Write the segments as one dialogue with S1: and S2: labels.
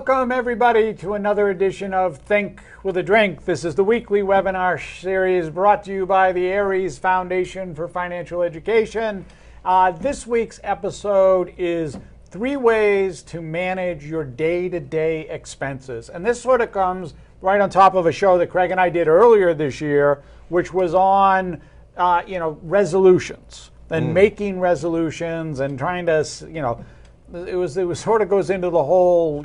S1: Welcome, everybody, to another edition of Think with a Drink. This is the weekly webinar series brought to you by the Aries Foundation for Financial Education. This week's episode is 3 ways to manage your day-to-day expenses. And this sort of comes right on top of a show that Craig and I did earlier this year, which was on, resolutions and making resolutions and trying to, it was sort of goes into the whole,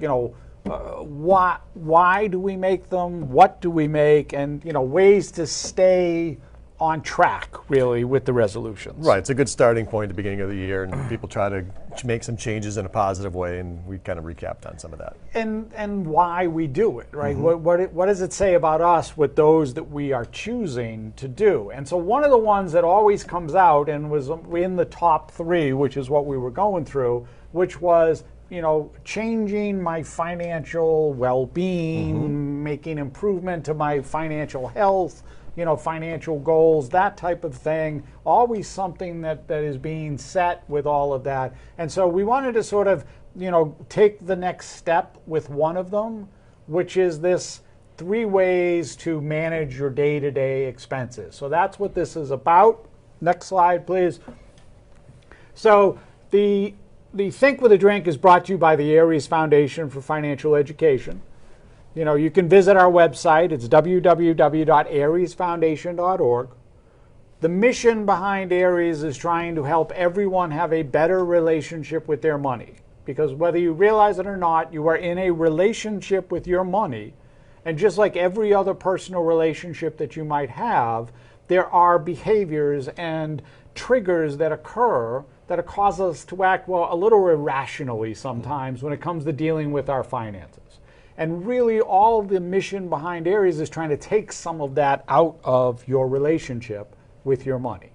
S1: why do we make them? What do we make? And, ways to stay on track, really, with the resolutions.
S2: Right. It's a good starting point at the beginning of the year, and people try to make some changes in a positive way, and we kind of recapped on some of that. And why we do it, right? What does it say about us with those that we are choosing to do? And so one of the ones that always comes out and was in the top 3, which is what we were going through, which was, changing my financial well-being, making improvement to my financial health, financial goals, that type of thing. Always something that is being set with all of that. And so we wanted to sort of, take the next step with one of them, which is this 3 ways to manage your day-to-day expenses. So that's what this is about. Next slide, please. So the Think with a Drink is brought to you by the Aries Foundation for Financial Education. You can visit our website. It's www.ariesfoundation.org. The mission behind Aries is trying to help everyone have a better relationship with their money. Because whether you realize it or not, you are in a relationship with your money. And just like every other personal relationship that you might have, there are behaviors and triggers that occur that cause us to act, a little irrationally sometimes when it comes to dealing with our finances. And really, all the mission behind Aries is trying to take some of that out of your relationship with your money.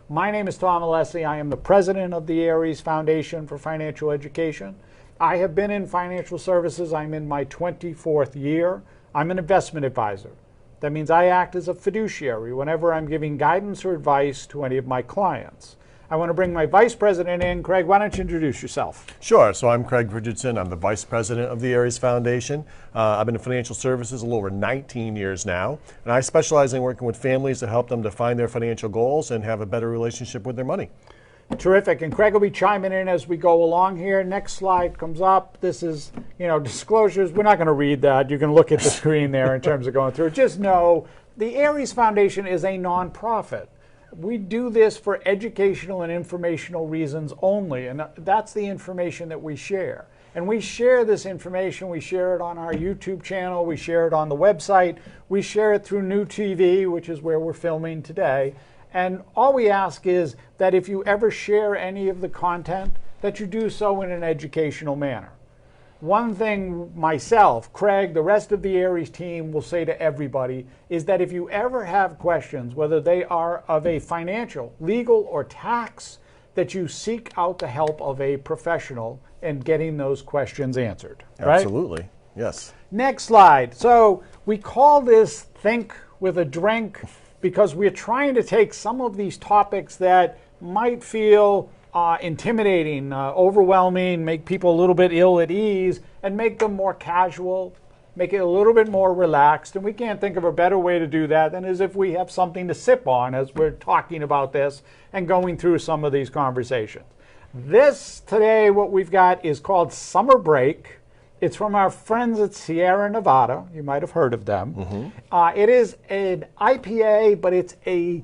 S2: My name is Tom Alessi. I am the president of the Aries Foundation for Financial Education. I have been in financial services. I'm in my 24th year. I'm an investment advisor. That means I act as a fiduciary whenever I'm giving guidance or advice to any of my clients. I want to bring my vice president in. Craig, why don't you introduce yourself? Sure. So I'm Craig Richardson. I'm the vice president of the Aries Foundation. I've been in financial services a little over 19 years now, and I specialize in working with families to help them define their financial goals and have a better relationship with their money.
S1: Terrific. And Craig will be chiming in as we go along here. Next slide comes up. This is, disclosures. We're not going to read that. You can look at the screen there in terms of going through it. Just know the Aries Foundation is a nonprofit. We do this for educational and informational reasons only, and that's the information that we share. And we share this information. We share it on our YouTube channel. We share it on the website. We share it through New TV, which is where we're filming today. And all we ask is that if you ever share any of the content, that you do so in an educational manner. One thing myself, Craig, the rest of the Aries team will say to everybody is that if you ever have questions, whether they are of a financial, legal, or tax, that you seek out the help of a professional in getting those questions answered. Right?
S2: Absolutely. Yes.
S1: Next slide. So we call this Think with a Drink because we're trying to take some of these topics that might feel intimidating, overwhelming, make people a little bit ill at ease, and make them more casual, make it a little bit more relaxed. And we can't think of a better way to do that than as if we have something to sip on as we're talking about this and going through some of these conversations. This today, what we've got is called Summer Break. It's from our friends at Sierra Nevada. You might have heard of them. It is an IPA, but it's a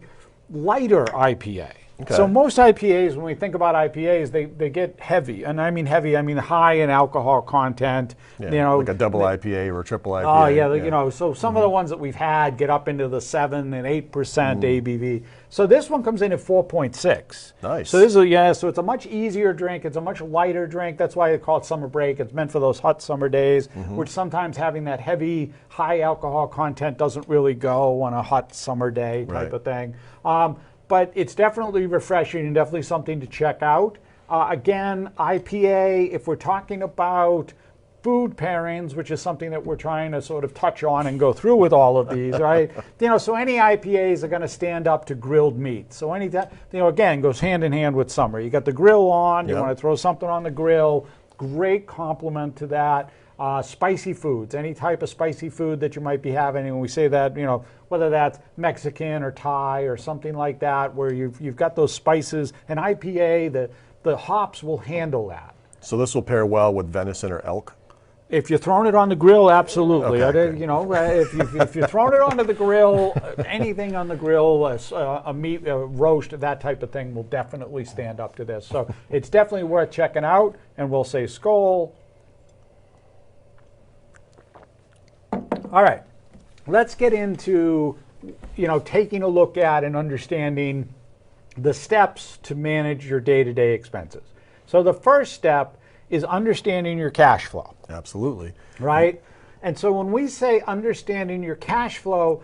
S1: lighter IPA. Okay. So most IPAs, when we think about IPAs, they get heavy. And I mean heavy, I mean high in alcohol content.
S2: Yeah, like a double IPA or a triple IPA.
S1: Oh, yeah. So some of the ones that we've had get up into the 7 and 8% ABV. So this one comes in at 4.6.
S2: Nice.
S1: So so it's a much easier drink. It's a much lighter drink. That's why they call it Summer Break. It's meant for those hot summer days, which sometimes having that heavy, high alcohol content doesn't really go on a hot summer day type of thing. But it's definitely refreshing and definitely something to check out. Again, IPA, if we're talking about food pairings, which is something that we're trying to sort of touch on and go through with all of these, right? So any IPAs are going to stand up to grilled meat. So any that, again, goes hand in hand with summer. You got the grill on, you want to throw something on the grill, great complement to that. Spicy foods, any type of spicy food that you might be having, and when we say that, whether that's Mexican or Thai or something like that, where you've got those spices, an IPA, the hops will handle that.
S3: So this will pair well with venison or elk?
S1: If you're throwing it on the grill, absolutely.
S3: Okay.
S1: If you're throwing it onto the grill, anything on the grill, a meat, a roast, that type of thing will definitely stand up to this. So it's definitely worth checking out, and we'll say Skol. All right, let's get into, taking a look at and understanding the steps to manage your day-to-day expenses. So the first step is understanding your cash flow.
S3: Absolutely.
S1: Right? And so when we say understanding your cash flow,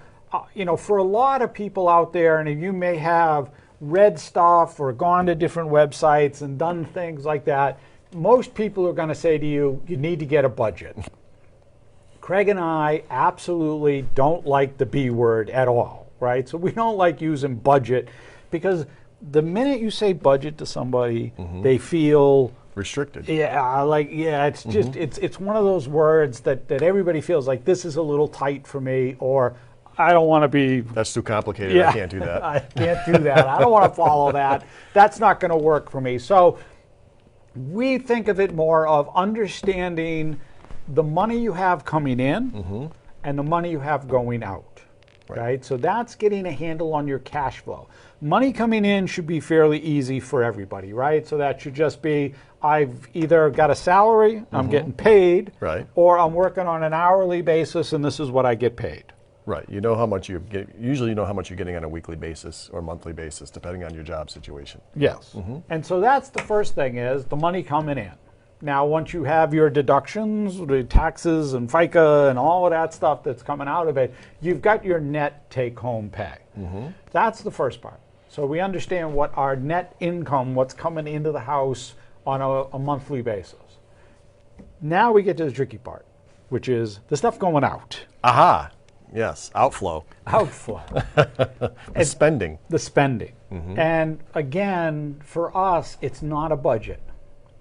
S1: for a lot of people out there, and you may have read stuff or gone to different websites and done things like that, most people are going to say to you, you need to get a budget. Craig and I absolutely don't like the B word at all, right? So we don't like using budget, because the minute you say budget to somebody, they feel
S3: restricted.
S1: It's just it's one of those words that everybody feels like, this is a little tight for me, or I don't want to be.
S3: That's too complicated. I can't do that.
S1: I can't do that. I don't want to follow that. That's not going to work for me. So we think of it more of understanding the money you have coming in and the money you have going out. Right? So that's getting a handle on your cash flow. Money coming in should be fairly easy for everybody, right? So that should just be, I've either got a salary, I'm getting paid, or I'm working on an hourly basis and this is what I get paid.
S3: Right. You know how much you get. Usually you know how much you're getting on a weekly basis or monthly basis, depending on your job situation.
S1: Yes. And so that's the first thing, is the money coming in. Now, once you have your deductions, the taxes and FICA and all of that stuff that's coming out of it, you've got your net take-home pay. That's the first part. So we understand what our net income, what's coming into the house on a monthly basis. Now we get to the tricky part, which is the stuff going out.
S3: Aha. Yes. Outflow.
S1: Outflow.
S3: Spending.
S1: The spending. And again, for us, it's not a budget.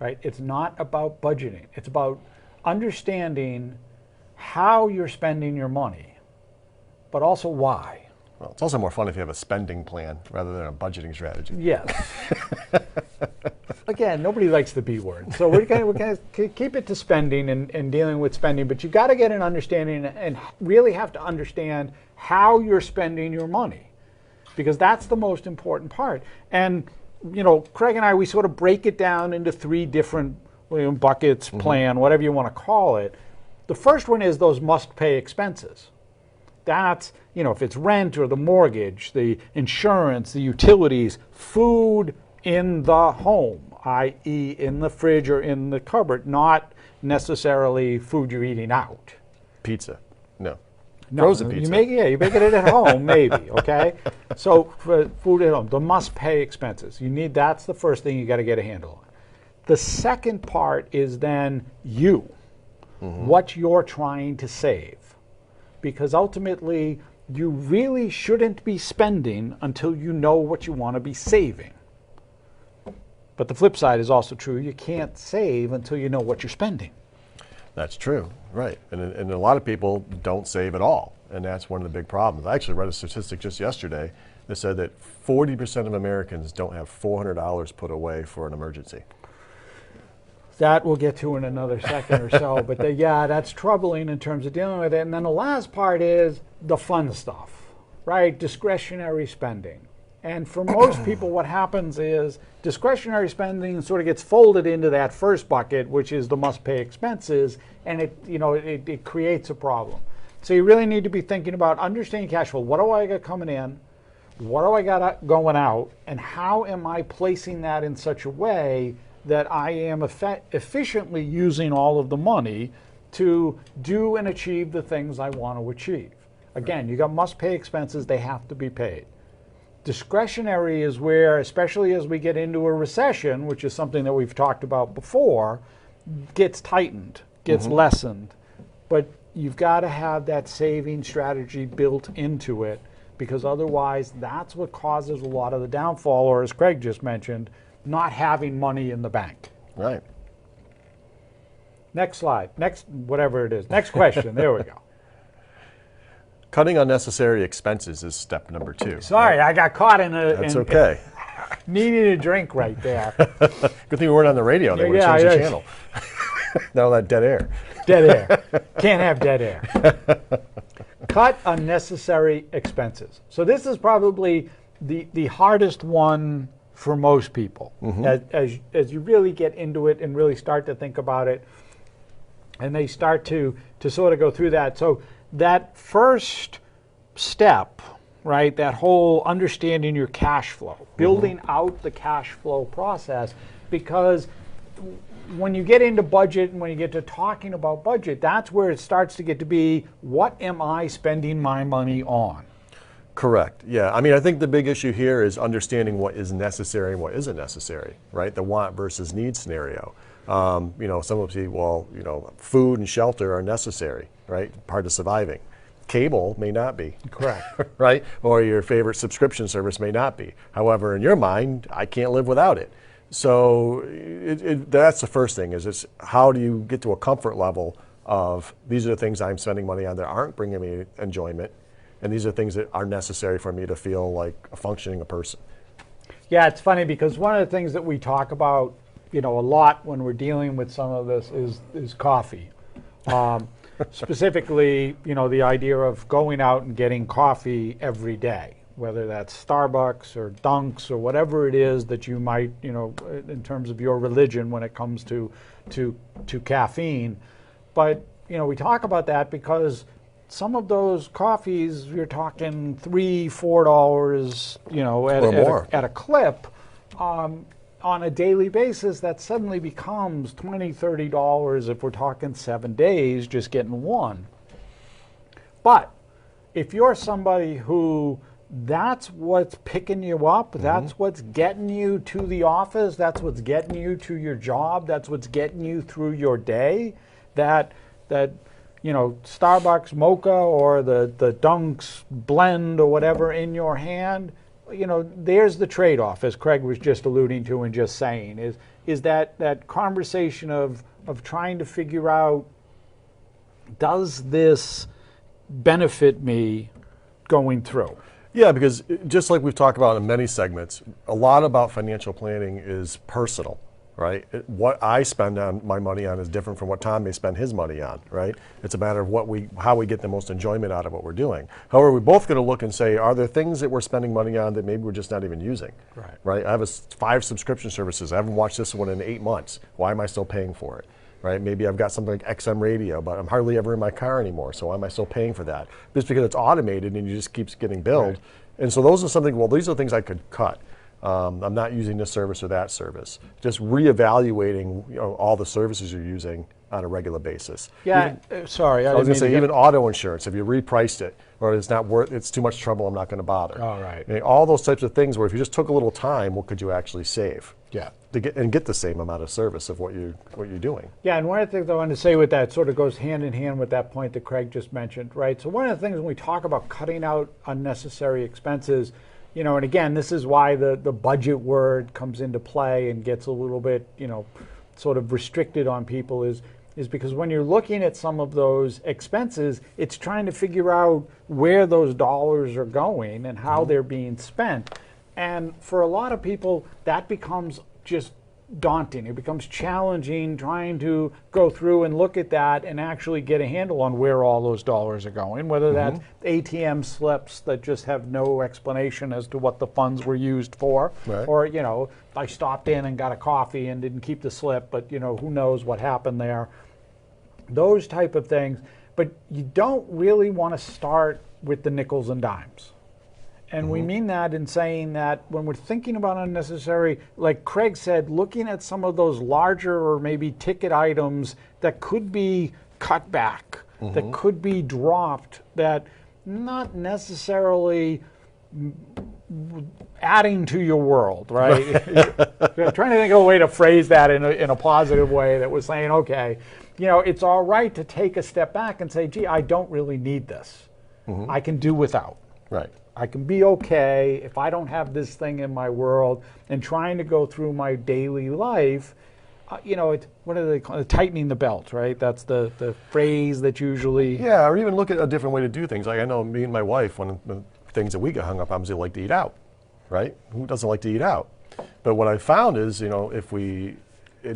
S1: Right? It's not about budgeting. It's about understanding how you're spending your money, but also why.
S3: Well, it's also more fun if you have a spending plan rather than a budgeting strategy.
S1: Yes. Again, nobody likes the B word. So we're going to keep it to spending and dealing with spending, but you got to get an understanding and really have to understand how you're spending your money, because that's the most important part. And Craig and I, we sort of break it down into three different buckets, plan, whatever you want to call it. The first one is those must-pay expenses. That's, if it's rent or the mortgage, the insurance, the utilities, food in the home, i.e. in the fridge or in the cupboard, not necessarily food you're eating out.
S3: Pizza. No.
S1: No,
S3: frozen pizza.
S1: You make it at home, maybe, okay? So for food at home, the must-pay expenses. That's the first thing you got to get a handle on. The second part is then what you're trying to save. Because ultimately, you really shouldn't be spending until you know what you want to be saving. But the flip side is also true. You can't save until you know what you're spending.
S3: That's true, right. And a lot of people don't save at all, and that's one of the big problems. I actually read a statistic just yesterday that said that 40% of Americans don't have $400 put away for an emergency.
S1: That we'll get to in another second or so, but that's troubling in terms of dealing with it. And then the last part is the fun stuff, right? Discretionary spending. And for most people, what happens is discretionary spending sort of gets folded into that first bucket, which is the must-pay expenses, and it creates a problem. So you really need to be thinking about understanding cash flow. What do I got coming in? What do I got going out? And how am I placing that in such a way that I am efficiently using all of the money to do and achieve the things I want to achieve? Again, you got must-pay expenses. They have to be paid. Discretionary is where, especially as we get into a recession, which is something that we've talked about before, gets tightened, gets lessened. But you've got to have that saving strategy built into it, because otherwise that's what causes a lot of the downfall, or as Craig just mentioned, not having money in the bank.
S3: Right.
S1: Next slide. Next, whatever it is. Next question. There we go.
S3: Cutting unnecessary expenses is step number 2.
S1: Sorry, I got caught in a.
S3: That's okay.
S1: Needed a drink right there.
S3: Good thing we weren't on the radio. They would have changed the channel. Now that dead air.
S1: Dead air. Can't have dead air. Cut unnecessary expenses. So this is probably the hardest one for most people. As you really get into it and really start to think about it, and they start to sort of go through that. So that first step, right, that whole understanding your cash flow, building out the cash flow process, because when you get into budget and when you get to talking about budget, that's where it starts to get to be, what am I spending my money on?
S3: Correct. Yeah. I mean, I think the big issue here is understanding what is necessary and what isn't necessary, right? The want versus need scenario. Some will say, well, food and shelter are necessary, right? Part of surviving. Cable may not be.
S1: Correct.
S3: Right? Or your favorite subscription service may not be. However, in your mind, I can't live without it. So that's the first thing, is it's how do you get to a comfort level of, these are the things I'm spending money on that aren't bringing me enjoyment, and these are things that are necessary for me to feel like a functioning person.
S1: Yeah, it's funny because one of the things that we talk about, a lot when we're dealing with some of this is coffee. Specifically, the idea of going out and getting coffee every day, whether that's Starbucks or Dunks or whatever it is that you might, in terms of your religion when it comes to caffeine. But, we talk about that because some of those coffees, you're talking $3, $4, at a clip. On a daily basis, that suddenly becomes $20, $30 if we're talking 7 days, just getting one. But if you're somebody who that's what's picking you up, that's what's getting you to the office, that's what's getting you to your job, that's what's getting you through your day, that Starbucks mocha or the Dunks blend or whatever in your hand, there's the trade-off, as Craig was just alluding to and just saying, is that conversation of trying to figure out, does this benefit me going through?
S3: Yeah, because just like we've talked about in many segments, a lot about financial planning is personal, right? What I spend my money on is different from what Tom may spend his money on, right? It's a matter of how we get the most enjoyment out of what we're doing. However, we're both going to look and say, are there things that we're spending money on that maybe we're just not even using? Right? I have 5 subscription services. I haven't watched this one in 8 months. Why am I still paying for it? Right? Maybe I've got something like XM radio, but I'm hardly ever in my car anymore. So why am I still paying for that? Just because it's automated and you just keeps getting billed. Right. And so those are something, well, these are things I could cut. I'm not using this service or that service. Just reevaluating all the services you're using on a regular basis.
S1: Yeah, sorry.
S3: I was going to say, even auto insurance, if you repriced it, or it's too much trouble, I'm not going to bother.
S1: All right.
S3: All those types of things where if you just took a little time, what could you actually save?
S1: Yeah.
S3: To get the same amount of service of what you're doing.
S1: Yeah, and one of the things I wanted to say with that sort of goes hand in hand with that point that Craig just mentioned, right? So one of the things when we talk about cutting out unnecessary expenses, and again, this is why the budget word comes into play and gets a little bit, sort of restricted on people is because when you're looking at some of those expenses, it's trying to figure out where those dollars are going and how they're being spent. And for a lot of people, that becomes just daunting. It becomes challenging trying to go through and look at that and actually get a handle on where all those dollars are going, whether that's ATM slips that just have no explanation as to what the funds were used for,
S3: right.
S1: Or, I stopped in and got a coffee and didn't keep the slip, but, who knows what happened there. Those type of things. But you don't really want to start with the nickels and dimes. And we mean that in saying that when we're thinking about unnecessary, like Craig said, looking at some of those larger or maybe ticket items that could be cut back, that could be dropped, that not necessarily adding to your world, right? Trying to think of a way to phrase that in a positive way that was saying, okay, it's all right to take a step back and say, gee, I don't really need this. I can do without.
S3: Right.
S1: I can be okay if I don't have this thing in my world, and trying to go through my daily life,
S2: what do they call it? Tightening the belt, right? That's the phrase that usually.
S3: Yeah, or even look at a different way to do things. Like I know me and my wife, one of the things that we get hung up on is we like to eat out, right? Who doesn't like to eat out? But what I found is, if we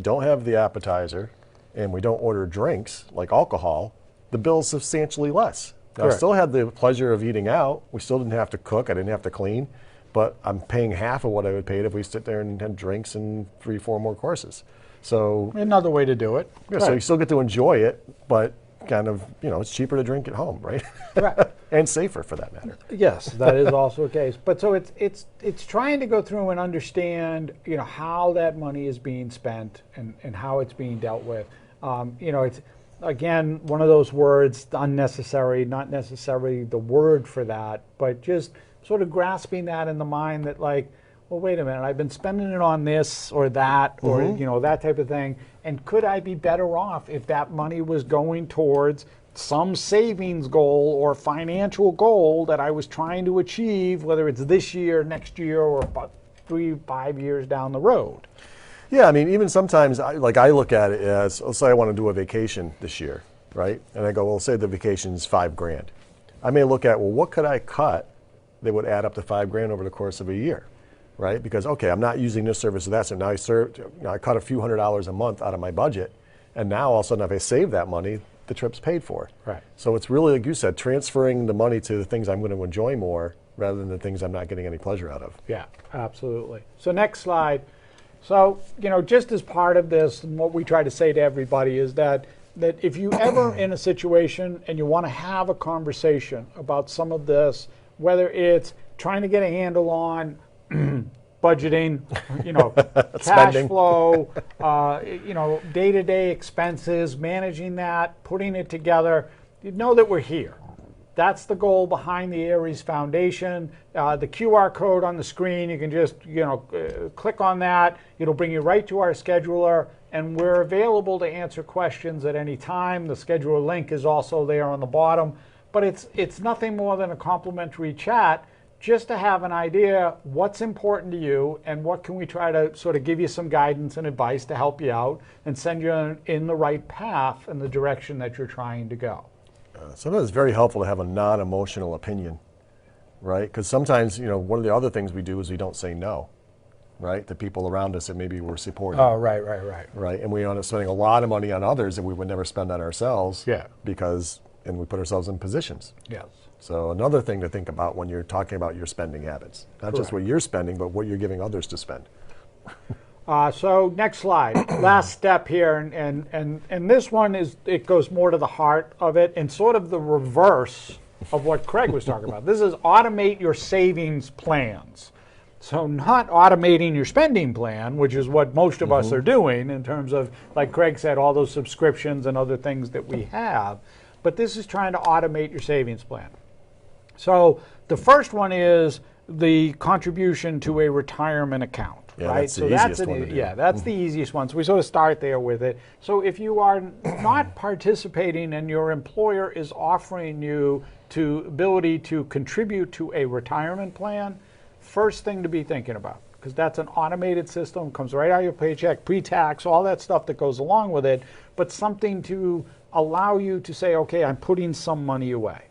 S3: don't have the appetizer and we don't order drinks like alcohol, the bill's substantially less. Now, I still had the pleasure of eating out. We still didn't have to cook. I didn't have to clean. But I'm paying half of what I would pay if we sit there and had drinks and 3-4 more courses. So
S2: another way to do it.
S3: Yeah, so you still get to enjoy it, but kind of, it's cheaper to drink at home, right?
S2: Right.
S3: And safer for that matter.
S2: Yes, that is also a case. But so it's trying to go through and understand, how that money is being spent and how it's being dealt with. It's again one of those words, unnecessary, not necessarily the word for that, but just sort of grasping that in the mind that like, well, wait a minute, I've been spending it on this or that or, that type of thing. And could I be better off if that money was going towards some savings goal or financial goal that I was trying to achieve, whether it's this year, next year, or about 3-5 years down the road?
S3: Yeah, I mean, even sometimes, I look at it as, let's say I want to do a vacation this year, right? And I go, well, say the vacation's $5,000. I may look at, well, what could I cut that would add up to $5,000 over the course of a year, right? Because, okay, I'm not using this service or that, so now I cut a few $100s a month out of my budget, and now all of a sudden if I save that money, the trip's paid for.
S2: Right.
S3: So it's really, like you said, transferring the money to the things I'm going to enjoy more rather than the things I'm not getting any pleasure out of.
S2: Yeah, absolutely. So next slide. So, just as part of this, and what we try to say to everybody is that if you ever in a situation and you want to have a conversation about some of this, whether it's trying to get a handle on budgeting, cash flow, day-to-day expenses, managing that, putting it together, you know that we're here. That's the goal behind the Aries Foundation. The QR code on the screen, you can just click on that. It'll bring you right to our scheduler, and we're available to answer questions at any time. The scheduler link is also there on the bottom. But it's nothing more than a complimentary chat just to have an idea what's important to you and what can we try to sort of give you some guidance and advice to help you out and send you in the right path in the direction that you're trying to go.
S3: Sometimes it's very helpful to have a non-emotional opinion, right? Because sometimes, one of the other things we do is we don't say no, right? The people around us that maybe we're supporting.
S2: Oh, right.
S3: Right, and we end up spending a lot of money on others that we would never spend on ourselves.
S2: Yeah.
S3: And we put ourselves in positions.
S2: Yes.
S3: So another thing to think about when you're talking about your spending habits, not just what you're spending, but what you're giving others to spend.
S2: So next slide, last step here, and this one it goes more to the heart of it and sort of the reverse of what Craig was talking about. This is automate your savings plans. So not automating your spending plan, which is what most of us are doing in terms of, like Craig said, all those subscriptions and other things that we have, but this is trying to automate your savings plan. So the first one is the contribution to a retirement account.
S3: Yeah,
S2: right?
S3: that's the easiest one to do.
S2: Yeah, that's the easiest one. So we sort of start there with it. So if you are not participating and your employer is offering you the ability to contribute to a retirement plan, first thing to be thinking about, because that's an automated system, comes right out of your paycheck, pre-tax, all that stuff that goes along with it, but something to allow you to say, okay, I'm putting some money away.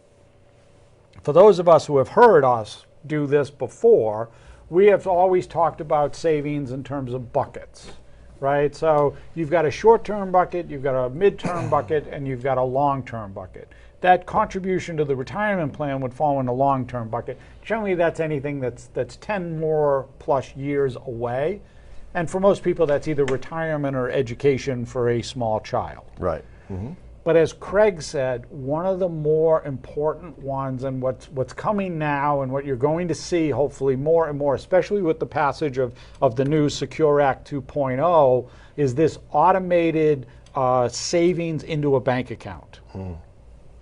S2: For those of us who have heard us do this before, we have always talked about savings in terms of buckets, right? So you've got a short-term bucket, you've got a mid-term bucket, and you've got a long-term bucket. That contribution to the retirement plan would fall in a long-term bucket. Generally, that's anything that's 10 more plus years away. And for most people, that's either retirement or education for a small child.
S3: Right.
S2: But as Craig said, one of the more important ones, and what's coming now and what you're going to see hopefully more and more, especially with the passage of the new Secure Act 2.0, is this automated savings into a bank account.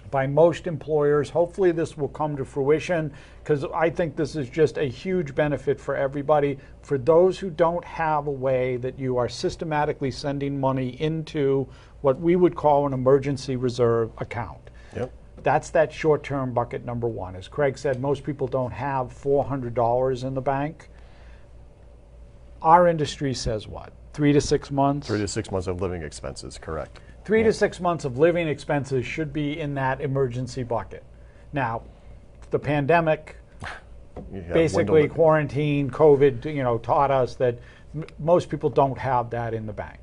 S2: By most employers, hopefully this will come to fruition, because I think this is just a huge benefit for everybody. For those who don't have a way that you are systematically sending money into what we would call an emergency reserve account.
S3: Yep.
S2: That's that short-term bucket number one. As Craig said, most people don't have $400 in the bank. Our industry says what?
S1: 3 to 6 months.
S3: 3 to 6 months of living expenses, correct.
S1: 3 to 6 months of living expenses should be in that emergency bucket. Now, the pandemic, basically quarantine, COVID, taught us that most people don't have that in the bank.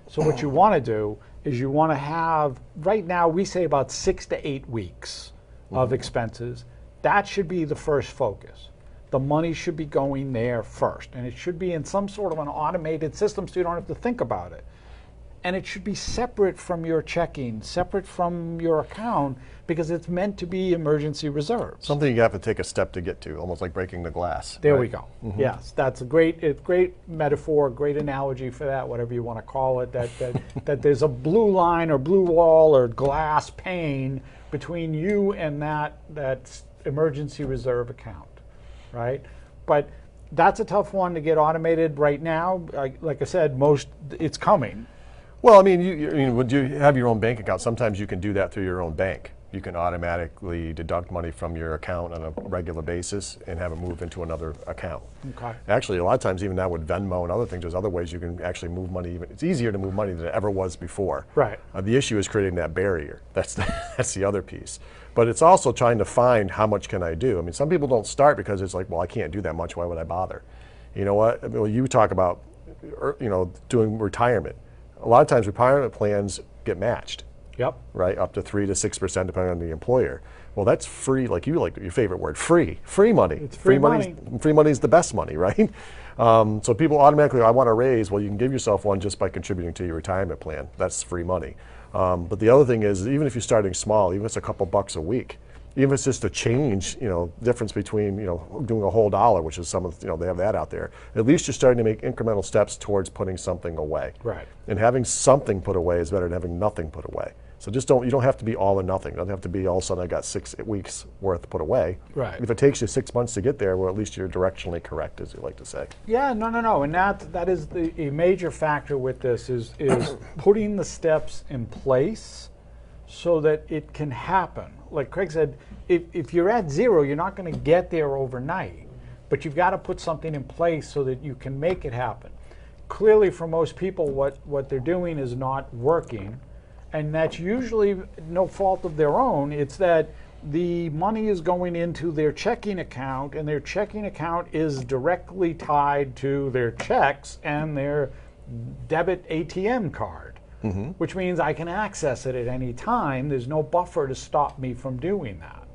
S1: So what you want to do is you want to have, right now we say about 6 to 8 weeks of expenses. That should be the first focus. The money should be going there first, and it should be in some sort of an automated system so you don't have to think about it. And it should be separate from your checking, separate from your account, because it's meant to be emergency reserves.
S3: Something you have to take a step to get to, almost like breaking the glass.
S1: There
S3: right?
S1: we go. Yes, that's a great metaphor, great analogy for that, whatever you want to call it, that there's a blue line or blue wall or glass pane between you and that emergency reserve account, right? But that's a tough one to get automated right now. Like I said, it's coming.
S3: Well, I mean, would you have your own bank account? Sometimes you can do that through your own bank. You can automatically deduct money from your account on a regular basis and have it move into another account.
S1: Okay.
S3: Actually, a lot of times even now with Venmo and other things, there's other ways you can actually move money. It's easier to move money than it ever was before.
S1: Right.
S3: The issue is creating that barrier. That's the other piece. But it's also trying to find how much can I do. I mean, some people don't start because it's like, well, I can't do that much. Why would I bother? You know what? Well, you talk about, doing retirement. A lot of times retirement plans get matched.
S1: Yep.
S3: Right, up to 3 to 6% depending on the employer. Well, that's free, like your favorite word, free money.
S1: It's free money.
S3: Free money is the best money, right? So people automatically, I want a raise. Well, you can give yourself one just by contributing to your retirement plan. That's free money. But the other thing is, even if you're starting small, even if it's a couple bucks a week, even if it's just a change, difference between, doing a whole dollar, which is some of, they have that out there. At least you're starting to make incremental steps towards putting something away.
S1: Right.
S3: And having something put away is better than having nothing put away. So you don't have to be all or nothing. It doesn't have to be all of a sudden I got 6 weeks worth put away.
S1: Right.
S3: If it takes you 6 months to get there, well, at least you're directionally correct, as you like to say.
S1: Yeah, no. And that is a major factor with this is putting the steps in place so that it can happen. Like Craig said, if you're at zero, you're not going to get there overnight. But you've got to put something in place so that you can make it happen. Clearly, for most people, what they're doing is not working. And that's usually no fault of their own. It's that the money is going into their checking account, and their checking account is directly tied to their checks and their debit ATM card, which means I can access it at any time. There's no buffer to stop me from doing that.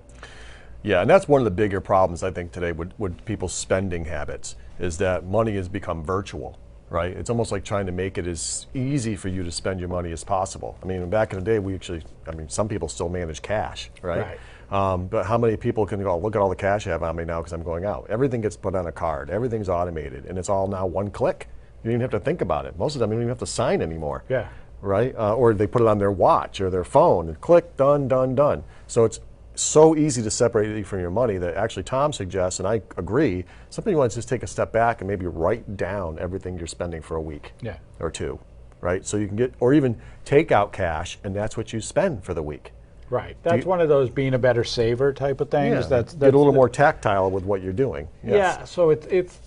S3: Yeah, and that's one of the bigger problems I think today with people's spending habits is that money has become virtual. Right? It's almost like trying to make it as easy for you to spend your money as possible. I mean, back in the day, some people still manage cash, right? But how many people can go, look at all the cash I have on me now because I'm going out? Everything gets put on a card. Everything's automated, and it's all now one click. You don't even have to think about it. Most of the time, you don't even have to sign anymore.
S1: Yeah.
S3: Right? Or they put it on their watch or their phone, and click, done, done, done. So it's so easy to separate you from your money that actually Tom suggests, and I agree, something you want to just take a step back and maybe write down everything you're spending for a week or two, right? So you can or even take out cash and that's what you spend for the week.
S1: Right. That's one of those being a better saver type of things.
S3: Yeah,
S1: That's
S3: get a little more tactile with what you're doing. Yes.
S1: Yeah, so it's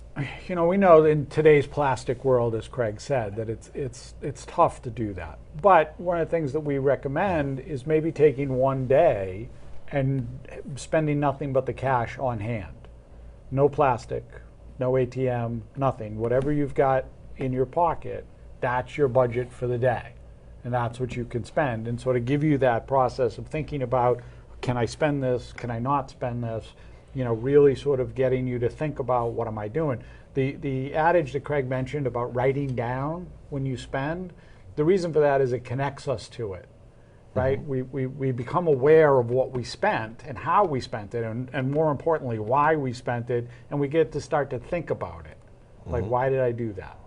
S1: we know in today's plastic world, as Craig said, that it's tough to do that. But one of the things that we recommend is maybe taking one day and spending nothing but the cash on hand. No plastic, no ATM, nothing. Whatever you've got in your pocket, that's your budget for the day. And that's what you can spend. And so to give you that process of thinking about, can I spend this? Can I not spend this? Really sort of getting you to think about, what am I doing? The adage that Craig mentioned about writing down when you spend, the reason for that is it connects us to it. Right? We become aware of what we spent and how we spent it, and more importantly, why we spent it, and we get to start to think about it. Like, why did I do that?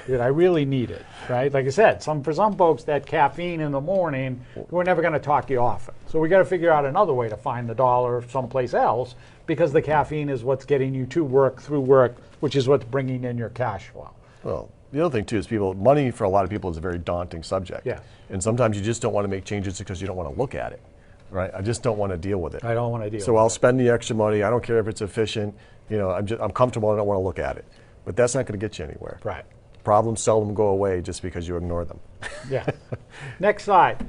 S1: Did I really need it? Right? Like I said, for some folks, that caffeine in the morning, we're never going to talk you off it. So we got to figure out another way to find the dollar someplace else, because the caffeine is what's getting you to work, through work, which is what's bringing in your cash flow.
S3: Well, the other thing too is money for a lot of people is a very daunting subject.
S1: Yes.
S3: And sometimes you just don't want to make changes because you don't want to look at it, right? I just don't want to deal with it.
S1: I don't want to deal with it.
S3: So I'll spend the extra money. I don't care if it's efficient. I'm comfortable. I don't want to look at it. But that's not going to get you anywhere.
S1: Right.
S3: Problems seldom go away just because you ignore them.
S2: Yeah. Next slide.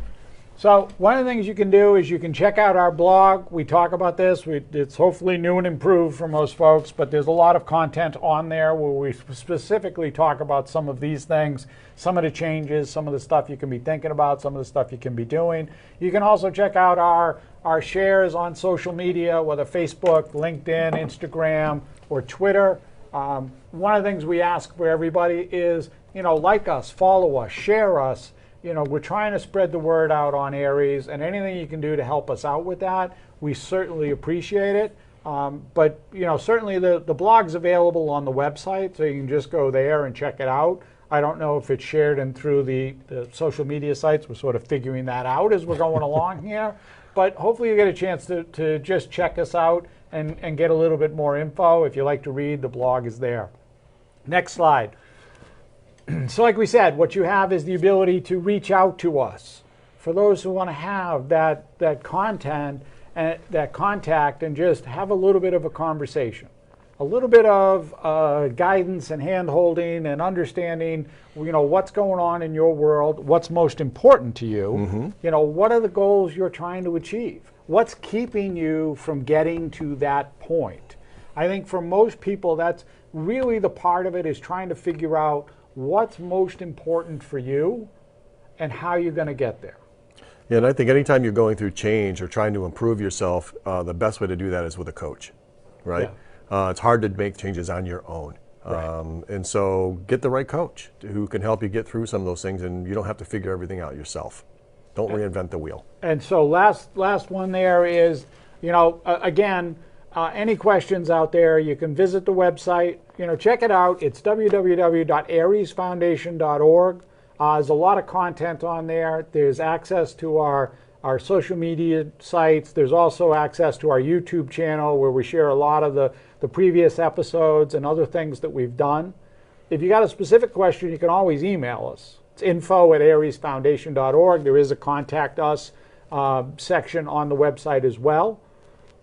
S2: So one of the things you can do is you can check out our blog. We talk about this. It's hopefully new and improved for most folks, but there's a lot of content on there where we specifically talk about some of these things, some of the changes, some of the stuff you can be thinking about, some of the stuff you can be doing. You can also check out our shares on social media, whether Facebook, LinkedIn, Instagram, or Twitter. One of the things we ask for everybody is, like us, follow us, share us. We're trying to spread the word out on Aries, and anything you can do to help us out with that, we certainly appreciate it. But certainly the blog's available on the website, so you can just go there and check it out. I don't know if it's shared in through the social media sites. We're sort of figuring that out as we're going along here. But hopefully you get a chance to just check us out and get a little bit more info. If you like to read, the blog is there. Next slide. So like we said, what you have is the ability to reach out to us. For those who want to have that content and that contact and just have a little bit of a conversation, a little bit of guidance and hand-holding and understanding, what's going on in your world, what's most important to you, what are the goals you're trying to achieve, what's keeping you from getting to that point. I think for most people, that's really the part of it, is trying to figure out what's most important for you and how you're going to get there.
S3: Yeah, and I think anytime you're going through change or trying to improve yourself, the best way to do that is with a coach, right? Yeah. It's hard to make changes on your own. Right. And so get the right coach who can help you get through some of those things, and you don't have to figure everything out yourself. Don't reinvent the wheel.
S2: And so last one there is, again, any questions out there, you can visit the website. Check it out. It's www.ariesfoundation.org. There's a lot of content on there. There's access to our social media sites. There's also access to our YouTube channel where we share a lot of the previous episodes and other things that we've done. If you got a specific question, you can always email us. It's info@ariesfoundation.org. There is a contact us section on the website as well.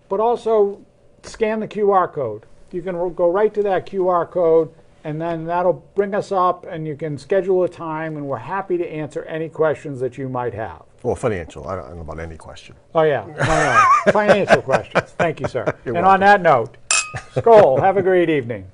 S2: But also scan the QR code. You can go right to that QR code, and then that'll bring us up, and you can schedule a time, and we're happy to answer any questions that you might have.
S3: Well, financial. I don't know about any question.
S2: Oh, yeah. No. Financial questions. Thank you, sir.
S3: You're
S2: and
S3: welcome.
S2: On that note, Skol. Have a great evening.